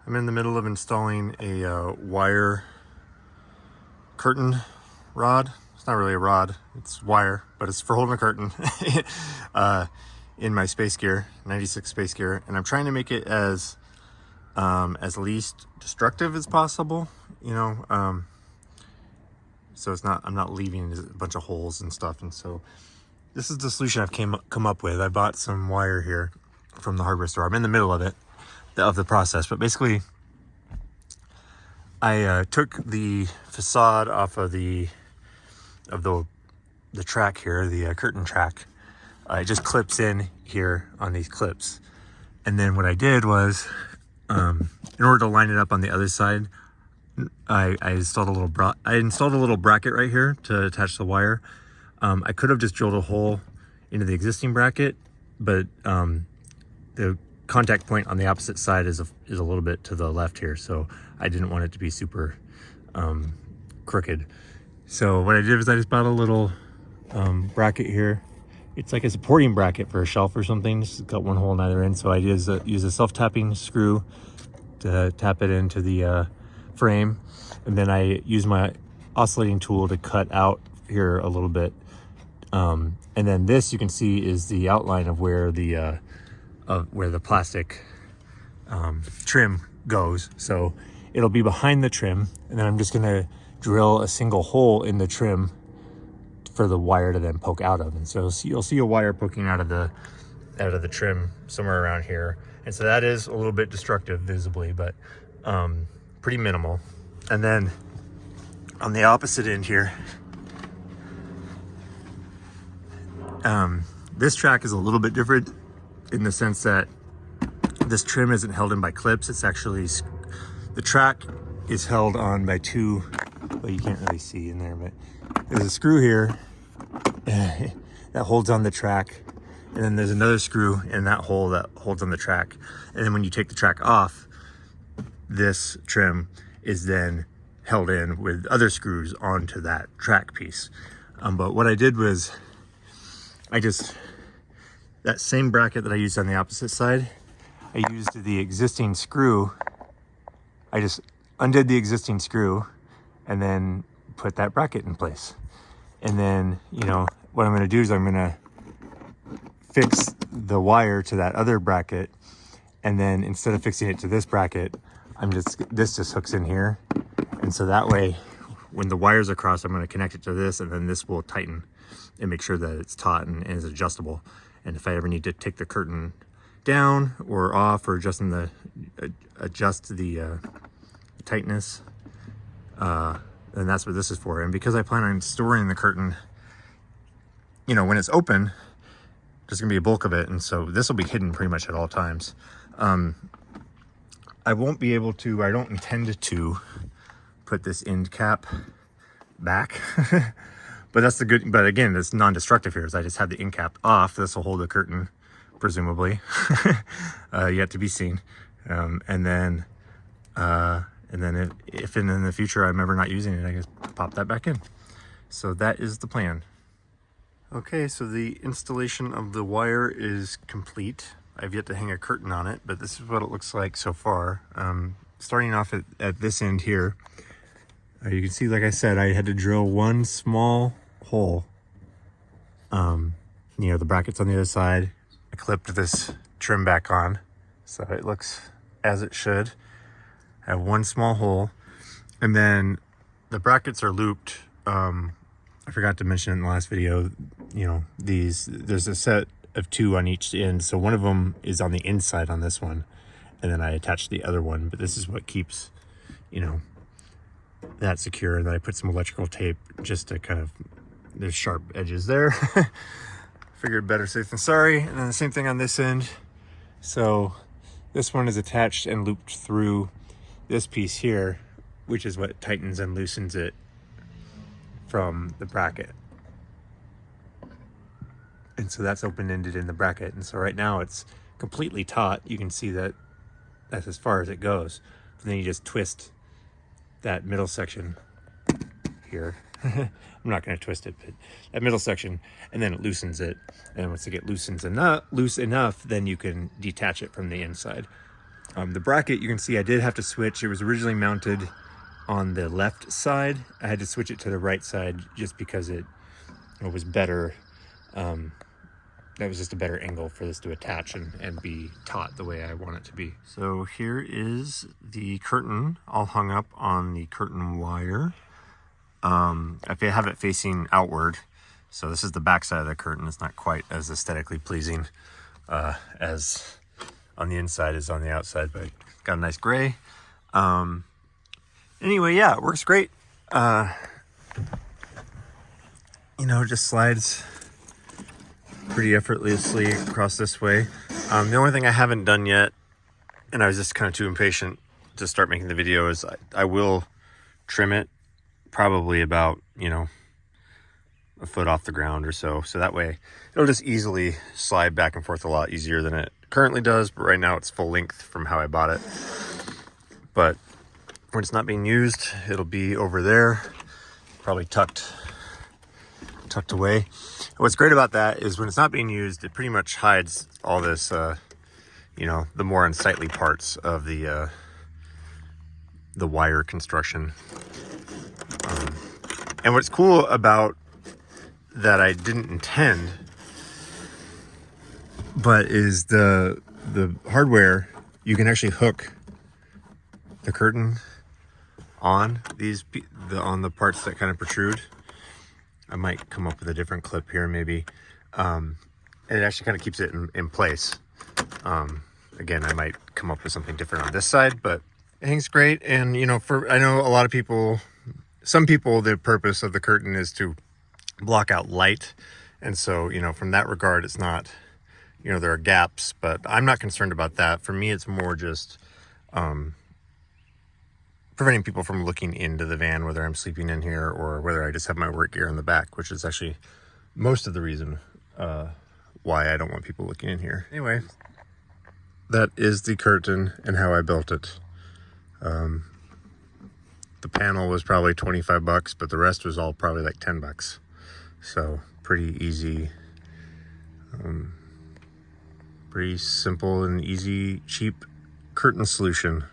I'm in the middle of installing a wire curtain rod. It's not really a rod, it's wire, but it's for holding a curtain in my Spacegear, 96 Spacegear, and I'm trying to make it as least destructive as possible, you know, so it's not, I'm not leaving a bunch of holes and stuff. And so this is the solution I've come up with. I bought some wire here from the hardware store. I'm in the middle of it, of the process, but basically I took the facade off of the track here, the curtain track. It just clips in here on these clips. And then what I did was, in order to line it up on the other side, I installed a little bracket right here to attach the wire. I could have just drilled a hole into the existing bracket, but the contact point on the opposite side is a little bit to the left here, so I didn't want it to be super crooked. So what I did was I just bought a little bracket here. It's like a supporting bracket for a shelf or something. It's got one hole in either end, so I use a self-tapping screw to tap it into the frame, and then I use my oscillating tool to cut out here a little bit, and then this, you can see, is the outline of where the plastic trim goes. So it'll be behind the trim, and then I'm just gonna drill a single hole in the trim for the wire to then poke out of. And so you'll see a wire poking out of the trim somewhere around here. And so that is a little bit destructive visibly, but pretty minimal. And then on the opposite end here, this track is a little bit different in the sense that this trim isn't held in by clips. It's actually, the track is held on by two, well, you can't really see in there, but there's a screw here that holds on the track, and then there's another screw in that hole that holds on the track. And then when you take the track off, this trim is then held in with other screws onto that track piece. But what I did was that same bracket that I used on the opposite side, I used the existing screw. I just undid the existing screw and then put that bracket in place. And then, you know, what I'm gonna do is I'm gonna fix the wire to that other bracket, and then instead of fixing it to this bracket, this just hooks in here. And so that way, when the wires are crossed, I'm gonna connect it to this, and then this will tighten and make sure that it's taut and is adjustable. And if I ever need to take the curtain down or off, or adjust the tightness, then that's what this is for. And because I plan on storing the curtain, you know, when it's open, there's gonna be a bulk of it, and so this will be hidden pretty much at all times. I won't be able to, I don't intend to put this end cap back, but that's the good, but again, it's non-destructive here, is I just have the end cap off. This will hold the curtain, presumably, yet to be seen. And then if in the future I'm ever not using it, I just pop that back in. So that is the plan. Okay, so the installation of the wire is complete. I've yet to hang a curtain on it, but this is what it looks like so far. Starting off at this end here, you can see, like I said, I had to drill one small hole. You know, the bracket's on the other side. I clipped this trim back on, so it looks as it should. I have one small hole, and then the brackets are looped. I forgot to mention in the last video, you know, there's a set of two on each end. So one of them is on the inside on this one, and then I attached the other one, but this is what keeps, you know, that secure. And then I put some electrical tape just to kind of, there's sharp edges there. Figured better safe than sorry. And then the same thing on this end. So this one is attached and looped through this piece here, which is what tightens and loosens it from the bracket. And so that's open-ended in the bracket. And so right now it's completely taut. You can see that that's as far as it goes. And then you just twist that middle section here. I'm not going to twist it, but that middle section, and then it loosens it. And once it gets loose enough, then you can detach it from the inside. The bracket, you can see I did have to switch. It was originally mounted on the left side. I had to switch it to the right side just because it was better. That was just a better angle for this to attach and be taut the way I want it to be. So here is the curtain all hung up on the curtain wire. I have it facing outward. So this is the back side of the curtain. It's not quite as aesthetically pleasing as on the inside as on the outside, but got a nice gray. Anyway, yeah, it works great. You know, just slides pretty effortlessly across this way. The only thing I haven't done yet, and I was just kind of too impatient to start making the video, is I will trim it probably about, you know, a foot off the ground or so. So that way it'll just easily slide back and forth a lot easier than it currently does. But right now it's full length from how I bought it. But when it's not being used, it'll be over there, probably tucked away. What's great about that is when it's not being used, it pretty much hides all this, you know, the more unsightly parts of the wire construction. And what's cool about that I didn't intend, but is the hardware, you can actually hook the curtain on on the parts that kind of protrude. I might come up with a different clip here maybe. And it actually kind of keeps it in place. Again, I might come up with something different on this side, but it hangs great. And you know, I know a lot of people, some people, the purpose of the curtain is to block out light. And so, you know, from that regard, it's not, you know, there are gaps, but I'm not concerned about that. For me, it's more just preventing people from looking into the van, whether I'm sleeping in here or whether I just have my work gear in the back, which is actually most of the reason why I don't want people looking in here. Anyway, that is the curtain and how I built it. The panel was probably 25 bucks, but the rest was all probably like 10 bucks. So pretty easy, pretty simple and easy, cheap curtain solution.